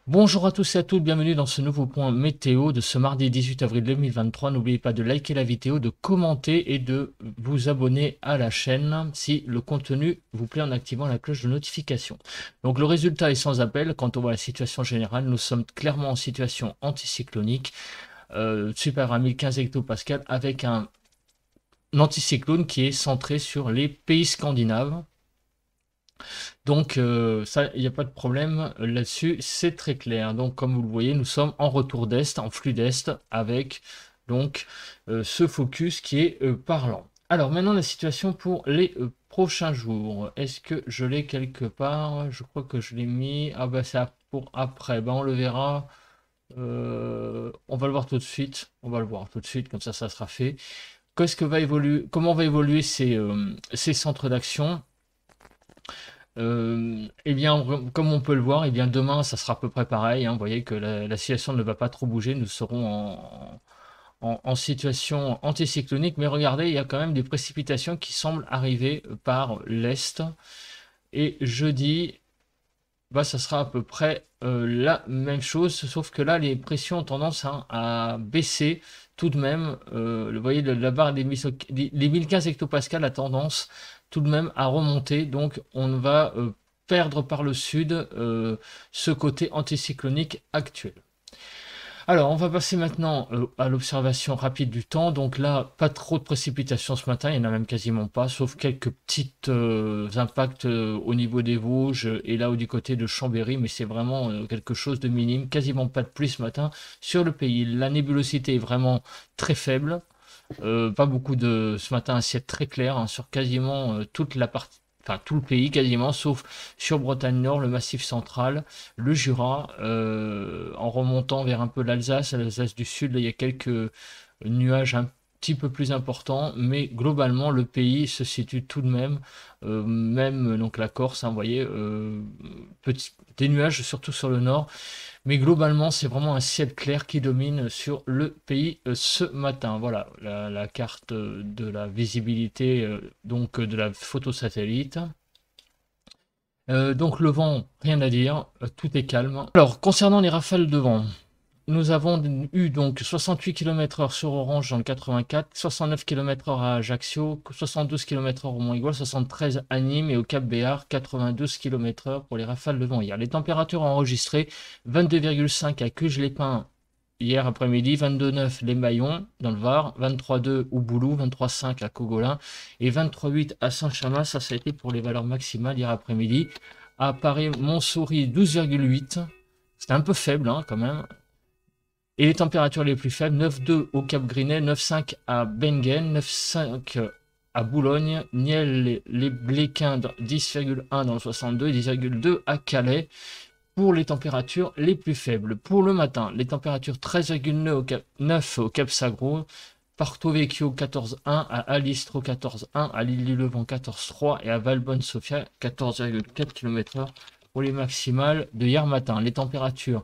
Bonjour à tous et à toutes, bienvenue dans ce nouveau point météo de ce mardi 18 avril 2023. N'oubliez pas de liker la vidéo, de commenter et de vous abonner à la chaîne si le contenu vous plaît en activant la cloche de notification. Donc le résultat est sans appel. Quand on voit la situation générale, nous sommes clairement en situation anticyclonique, supérieur à 1015 hectopascales avec un anticyclone qui est centré sur les pays scandinaves. Donc ça, il n'y a pas de problème là-dessus, c'est très clair. Donc comme vous le voyez, nous sommes en retour d'est, en flux d'est, avec donc ce focus qui est parlant. Alors maintenant la situation pour les prochains jours. Est-ce que je l'ai quelque part? Je crois que je l'ai mis. Ah bah c'est pour après. Ben, on le verra. On va le voir tout de suite. On va le voir tout de suite, comme ça sera fait. Qu'est-ce que va évoluer? Comment va évoluer ces centres d'action? Eh bien, comme on peut le voir, eh bien, demain, ça sera à peu près pareil, hein. Vous voyez que la situation ne va pas trop bouger. Nous serons en situation anticyclonique. Mais regardez, il y a quand même des précipitations qui semblent arriver par l'est. Et jeudi, bah, ça sera à peu près la même chose. Sauf que là, les pressions ont tendance à baisser tout de même. Vous voyez, la barre des 1015 hectopascales a tendance tout de même à remonter. Donc, on va perdre par le sud ce côté anticyclonique actuel. Alors, on va passer maintenant à l'observation rapide du temps. Donc là, pas trop de précipitations ce matin, il n'y en a même quasiment pas, sauf quelques petites impacts au niveau des Vosges et là du côté de Chambéry, mais c'est vraiment quelque chose de minime, quasiment pas de pluie ce matin sur le pays. La nébulosité est vraiment très faible. Pas beaucoup de ce matin, un ciel très clair hein, sur quasiment toute la partie, enfin tout le pays quasiment, sauf sur Bretagne Nord, le Massif central, le Jura, en remontant vers un peu l'Alsace du Sud, là, il y a quelques nuages un petit peu plus importants, mais globalement le pays se situe tout de même, même donc la Corse, hein, vous voyez, des nuages surtout sur le nord. Mais globalement, c'est vraiment un ciel clair qui domine sur le pays ce matin. Voilà la carte de la visibilité donc de la photo satellite. Donc le vent, rien à dire, tout est calme. Alors concernant les rafales de vent, nous avons eu donc 68 km/h sur Orange dans le 84, 69 km/h à Ajaccio, 72 km/h au Mont-Aigoual, 73 à Nîmes et au Cap-Béar, 92 km/h pour les rafales de vent hier. Les températures enregistrées 22,5 à Cuges-les-Pins hier après-midi, 22,9 les Maillons dans le Var, 23,2 au Boulou, 23,5 à Cogolin et 23,8 à Saint-Chamas. Ça a été pour les valeurs maximales hier après-midi. À Paris-Montsouris, 12,8. C'était un peu faible hein, quand même. Et les températures les plus faibles, 9,2 au Cap Grinet, 9,5 à Bengen, 9,5 à Boulogne, Niel les Bléquins 10,1 dans le 62 et 10,2 à Calais pour les températures les plus faibles. Pour le matin, les températures 13,9 au Cap Sagro, Porto Vecchio 14,1, à Alistro 14,1, à l'île du Levant 14,3 et à Valbonne Sofia 14,4 km/h pour les maximales de hier matin. Les températures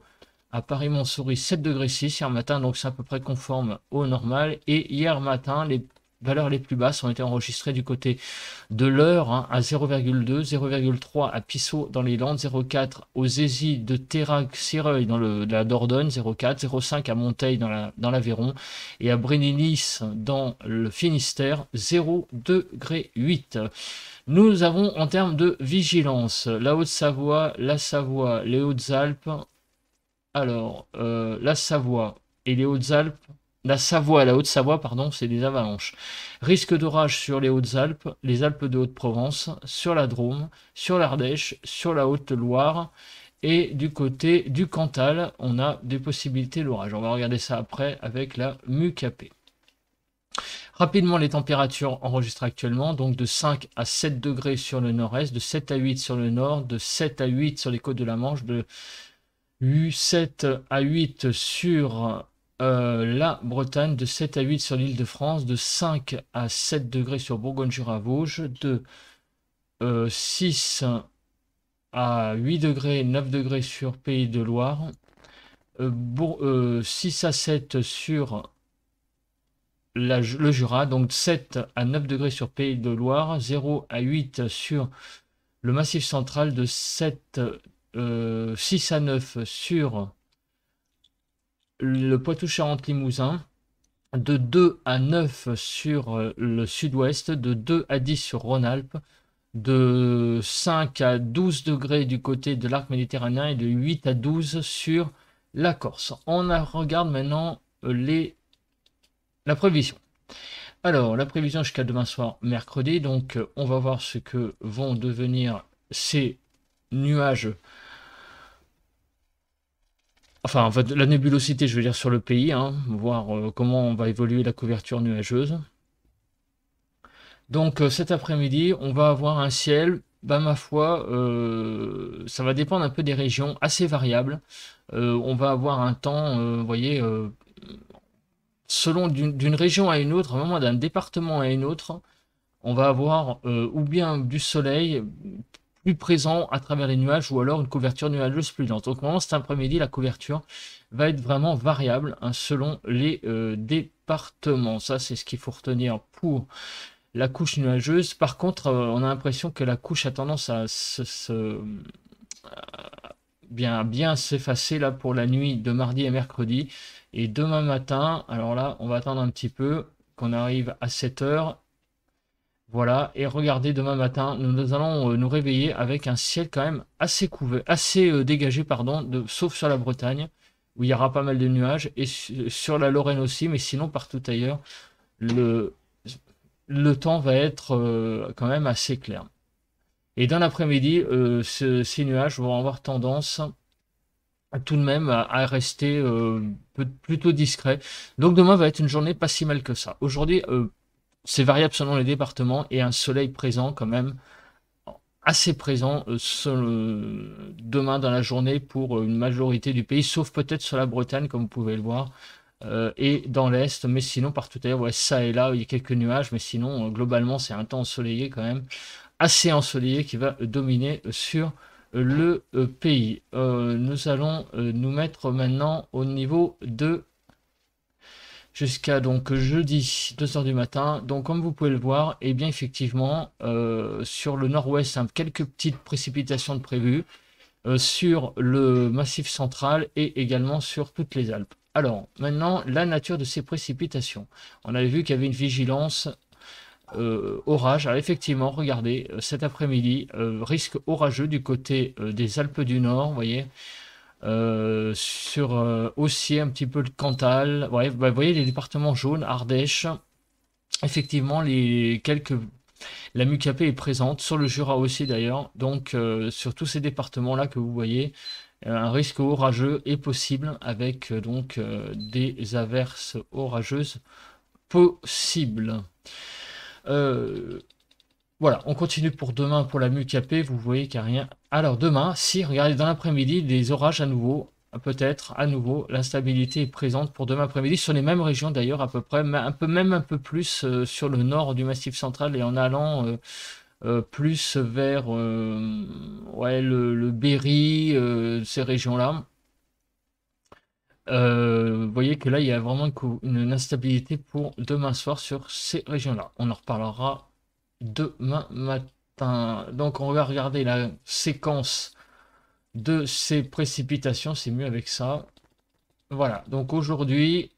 à Paris-Montsouris 7,6 hier matin, donc c'est à peu près conforme au normal. Et hier matin, les valeurs les plus basses ont été enregistrées du côté de l'Eure hein, à 0,2, 0,3 à Pissot dans les Landes, 0,4 aux Zézy de Terrac-Sireuil dans la Dordogne, 0,4, 0,5 à Monteil dans l'Aveyron et à Brénilis dans le Finistère, 0,8. Nous avons en termes de vigilance la Haute-Savoie, la Savoie, les Hautes-Alpes. Alors, la Savoie et les Hautes-Alpes, la Savoie et la Haute-Savoie, pardon, c'est des avalanches. Risque d'orage sur les Hautes-Alpes, les Alpes de Haute-Provence, sur la Drôme, sur l'Ardèche, sur la Haute-Loire. Et du côté du Cantal, on a des possibilités d'orage. On va regarder ça après avec la MUCAP. Rapidement, les températures enregistrées actuellement, donc de 5 à 7 degrés sur le nord-est, de 7 à 8 sur le nord, de 7 à 8 sur les côtes de la Manche, de 7 à 8 sur la Bretagne, de 7 à 8 sur l'île de France, de 5 à 7 degrés sur Bourgogne-Jura-Vosges, de 6 à 8 degrés, 9 degrés sur Pays de Loire, 6 à 7 sur le Jura, donc 7 à 9 degrés sur Pays de Loire, 0 à 8 sur le Massif central, de 7 6 à 9 sur le Poitou-Charentes-Limousin, de 2 à 9 sur le sud-ouest, de 2 à 10 sur Rhône-Alpes, de 5 à 12 degrés du côté de l'arc méditerranéen et de 8 à 12 sur la Corse. Regarde maintenant la prévision. Alors, la prévision jusqu'à demain soir, mercredi. Donc, on va voir ce que vont devenir ces nuages. Enfin, la nébulosité, je veux dire, sur le pays, hein, voir comment va évoluer la couverture nuageuse. Donc, cet après-midi, on va avoir un ciel, bah, ma foi, ça va dépendre un peu des régions, assez variable. On va avoir un temps, vous voyez, selon d'une région à une autre, vraiment d'un département à une autre, on va avoir ou bien du soleil plus présent à travers les nuages, ou alors une couverture nuageuse plus dense. Donc, vraiment, cet après-midi, la couverture va être vraiment variable, hein, selon les départements. Ça, c'est ce qu'il faut retenir pour la couche nuageuse. Par contre, on a l'impression que la couche a tendance à bien s'effacer là pour la nuit de mardi et mercredi. Et demain matin, alors là, on va attendre un petit peu qu'on arrive à 7 heures. Voilà, et regardez, demain matin, nous allons nous réveiller avec un ciel quand même assez couvert, assez dégagé, pardon, sauf sur la Bretagne, où il y aura pas mal de nuages, et sur la Lorraine aussi, mais sinon partout ailleurs, le temps va être quand même assez clair. Et dans l'après-midi, ces nuages vont avoir tendance tout de même à rester plutôt discret. Donc demain va être une journée pas si mal que ça. Aujourd'hui, c'est variable selon les départements, et un soleil présent quand même, assez présent demain dans la journée pour une majorité du pays, sauf peut-être sur la Bretagne, comme vous pouvez le voir. Et dans l'Est, mais sinon partout ailleurs, ouais, ça et là, il y a quelques nuages, mais sinon, globalement, c'est un temps ensoleillé quand même, assez ensoleillé, qui va dominer sur le pays. Nous allons nous mettre maintenant au niveau de jusqu'à donc jeudi 2 h du matin. Donc comme vous pouvez le voir, et bien effectivement, sur le nord-ouest, hein, quelques petites précipitations de prévues, sur le massif central et également sur toutes les Alpes. Alors, maintenant, la nature de ces précipitations. On avait vu qu'il y avait une vigilance orage. Alors, effectivement, regardez, cet après-midi, risque orageux du côté des Alpes du Nord, vous voyez, sur aussi un petit peu le Cantal. Ouais, bah, vous voyez les départements jaunes, Ardèche. Effectivement, la MUCAP est présente, sur le Jura aussi d'ailleurs, donc sur tous ces départements-là que vous voyez, un risque orageux est possible, avec donc des averses orageuses possibles. Voilà, on continue pour demain pour la MUCAP, vous voyez qu'il n'y a rien. Alors demain, si, regardez, dans l'après-midi, des orages à nouveau, peut-être à nouveau, l'instabilité est présente pour demain après-midi, sur les mêmes régions d'ailleurs à peu près, mais même un peu plus sur le nord du Massif central, et en allant plus vers ouais, le Berry, ces régions-là. Vous voyez que là, il y a vraiment une instabilité pour demain soir sur ces régions-là. On en reparlera demain matin. Donc, on va regarder la séquence de ces précipitations. C'est mieux avec ça. Voilà. Donc, aujourd'hui,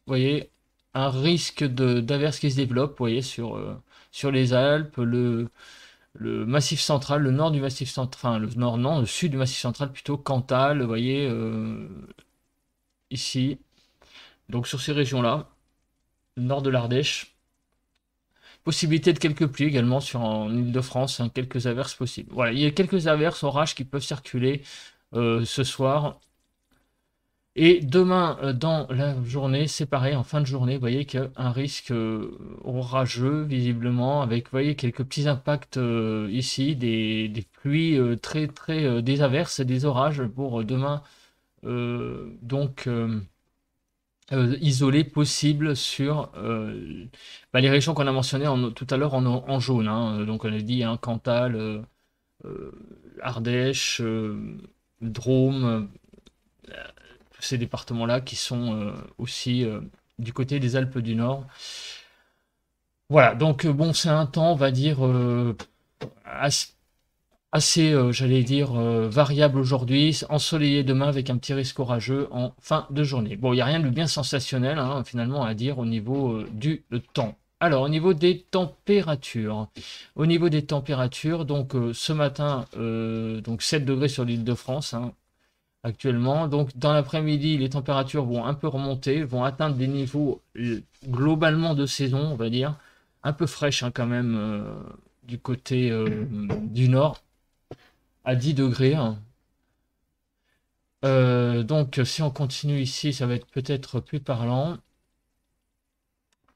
vous voyez, un risque d'averse qui se développe, vous voyez, sur les Alpes, le Massif central, le nord du Massif central, enfin, le nord, non, le sud du Massif central, plutôt Cantal, vous voyez, ici. Donc, sur ces régions-là, le nord de l'Ardèche. Possibilité de quelques pluies également en Ile-de-France, hein, quelques averses possibles. Voilà, il y a quelques averses, orages qui peuvent circuler ce soir. Et demain, dans la journée, c'est pareil, en fin de journée, vous voyez qu'il y a un risque orageux, visiblement, avec, vous voyez, quelques petits impacts ici, des pluies des averses et des orages pour demain, donc isolés possibles sur bah, les régions qu'on a mentionnées tout à l'heure en jaune, hein. Donc on a dit, hein, Cantal, Ardèche, Drôme, ces départements-là qui sont aussi du côté des Alpes du Nord. Voilà, donc bon, c'est un temps, on va dire, assez, j'allais dire, variable aujourd'hui, ensoleillé demain avec un petit risque orageux en fin de journée. Bon, il n'y a rien de bien sensationnel, hein, finalement, à dire au niveau du temps. Alors, au niveau des températures. Au niveau des températures, donc ce matin, donc 7 degrés sur l'île de France, hein, actuellement. Donc, dans l'après-midi, les températures vont un peu remonter, vont atteindre des niveaux globalement de saison, on va dire, un peu fraîches hein, quand même du côté du nord à 10 degrés. Hein. Donc, si on continue ici, ça va être peut-être plus parlant.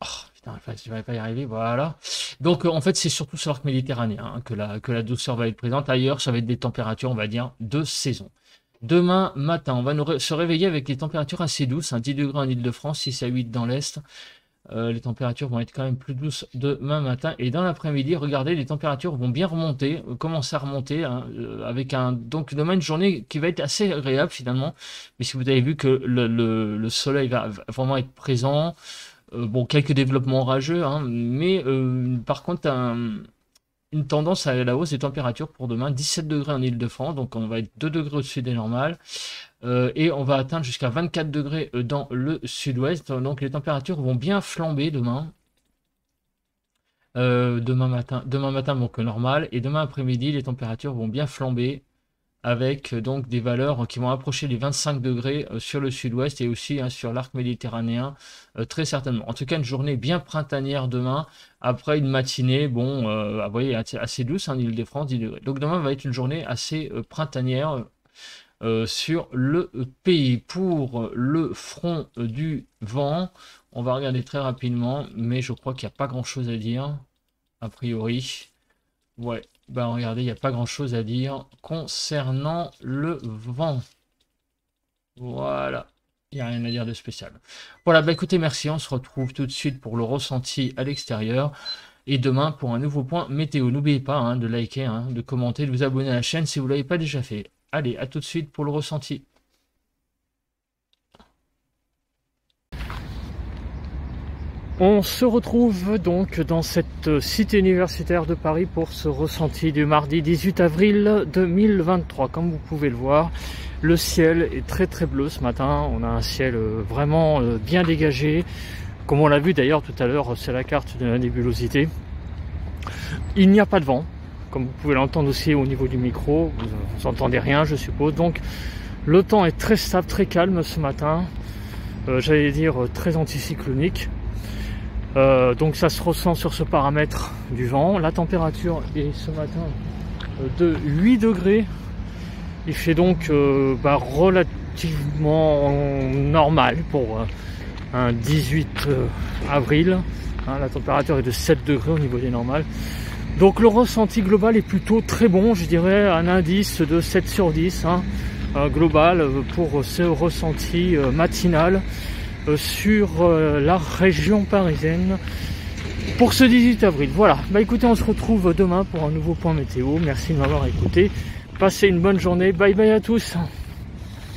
Oh, putain, je ne vais pas y arriver, voilà. Donc, en fait, c'est surtout sur l'arc méditerranéen hein, que la douceur va être présente. Ailleurs, ça va être des températures, on va dire, de saison. Demain matin, on va se réveiller avec des températures assez douces, hein, 10 degrés en Ile-de-France, 6 à 8 dans l'Est. Les températures vont être quand même plus douces demain matin. Et dans l'après-midi, regardez, les températures vont bien remonter, commencer à remonter, hein, avec donc demain une journée qui va être assez agréable finalement. Mais si vous avez vu que le soleil va vraiment être présent, bon, quelques développements orageux, hein, mais par contre, une tendance à la hausse des températures pour demain, 17 degrés en Ile-de-France, donc on va être 2 degrés au-dessus des normales, et on va atteindre jusqu'à 24 degrés dans le sud-ouest, donc les températures vont bien flamber demain. Demain matin donc normal, et demain après-midi les températures vont bien flamber avec donc des valeurs qui vont approcher les 25 degrés sur le sud-ouest et aussi hein, sur l'arc méditerranéen, très certainement. En tout cas, une journée bien printanière demain, après une matinée, bon, vous voyez, assez douce en Ile-de-France, 10 degrés. Donc demain va être une journée assez printanière sur le pays. Pour le front du vent, on va regarder très rapidement, mais je crois qu'il n'y a pas grand-chose à dire, a priori. Ouais, ben regardez, il n'y a pas grand-chose à dire concernant le vent. Voilà, il n'y a rien à dire de spécial. Voilà, bah écoutez, merci, on se retrouve tout de suite pour le ressenti à l'extérieur. Et demain pour un nouveau point météo. N'oubliez pas hein, de liker, hein, de commenter, de vous abonner à la chaîne si vous ne l'avez pas déjà fait. Allez, à tout de suite pour le ressenti. On se retrouve donc dans cette cité universitaire de Paris pour ce ressenti du mardi 18 avril 2023. Comme vous pouvez le voir, le ciel est très bleu ce matin. On a un ciel vraiment bien dégagé. Comme on l'a vu d'ailleurs tout à l'heure, c'est la carte de la nébulosité. Il n'y a pas de vent, comme vous pouvez l'entendre aussi au niveau du micro. Vous n'entendez rien, je suppose. Donc le temps est très stable, très calme ce matin. J'allais dire très anticyclonique. Donc ça se ressent sur ce paramètre du vent. La température est ce matin de 8 degrés. Il fait donc relativement normal pour un 18 avril. Hein, la température est de 7 degrés au niveau des normales. Donc le ressenti global est plutôt très bon. Je dirais un indice de 7 sur 10 hein, global pour ce ressenti matinal. Sur la région parisienne pour ce 18 avril. Voilà, bah écoutez, on se retrouve demain pour un nouveau point météo. Merci de m'avoir écouté. Passez une bonne journée. Bye bye à tous.